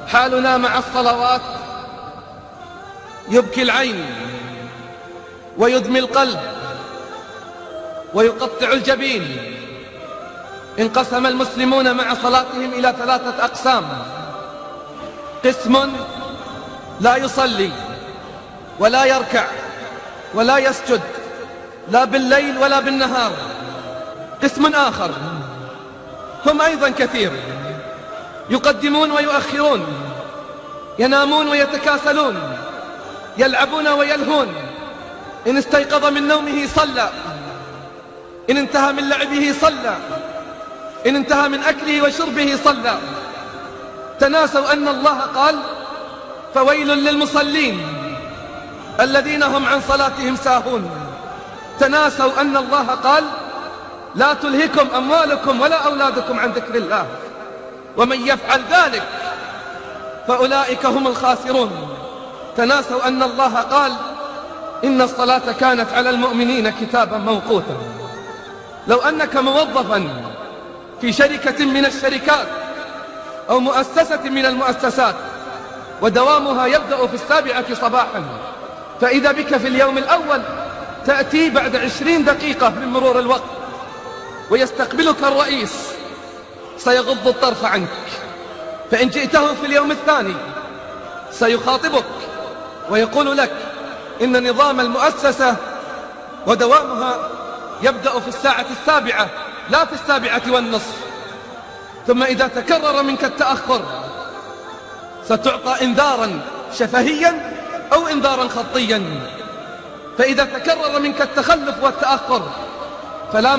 حالنا مع الصلوات يبكي العين ويدمي القلب ويقطع الجبين. انقسم المسلمون مع صلاتهم إلى 3 أقسام: قسم لا يصلي ولا يركع ولا يسجد لا بالليل ولا بالنهار. قسم آخر هم أيضا كثير، يقدمون ويؤخرون، ينامون ويتكاسلون، يلعبون ويلهون. إن استيقظ من نومه صلى، إن انتهى من لعبه صلى، إن انتهى من أكله وشربه صلى. تناسوا أن الله قال: فويل للمصلين الذين هم عن صلاتهم ساهون. تناسوا أن الله قال: لا تلهكم أموالكم ولا أولادكم عن ذكر الله، ومن يفعل ذلك فأولئك هم الخاسرون. تناسوا أن الله قال: إن الصلاة كانت على المؤمنين كتابا موقوتا. لو أنك موظفا في شركة من الشركات أو مؤسسة من المؤسسات ودوامها يبدأ في 7 صباحا، فإذا بك في اليوم الأول تأتي بعد 20 دقيقة من مرور الوقت ويستقبلك الرئيس سيغض الطرف عنك. فإن جئته في اليوم الثاني سيخاطبك ويقول لك إن نظام المؤسسة ودوامها يبدأ في 7:00 لا في 7:30. ثم إذا تكرر منك التأخر ستعطى إنذارا شفهيا أو إنذارا خطيا. فإذا تكرر منك التخلف والتأخر فلا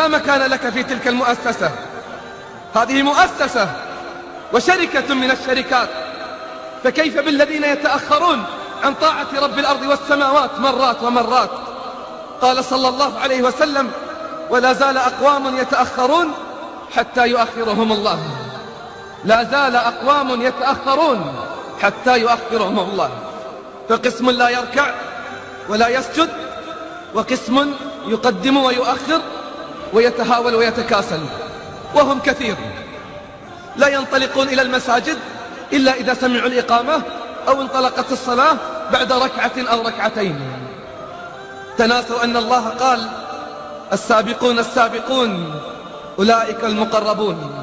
مكان لك في تلك المؤسسة. هذه مؤسسة وشركة من الشركات، فكيف بالذين يتأخرون عن طاعة رب الأرض والسماوات مرات ومرات؟ قال صلى الله عليه وسلم: ولا زال أقوام يتأخرون حتى يؤخرهم الله. لا زال أقوام يتأخرون حتى يؤخرهم الله. فقسم لا يركع ولا يسجد، وقسم يقدم ويؤخر ويتهاول ويتكاسل، وهم كثير لا ينطلقون إلى المساجد إلا إذا سمعوا الإقامة أو انطلقت الصلاة بعد 1 أو 2. تناسوا أن الله قال: السابقون السابقون أولئك المقربون.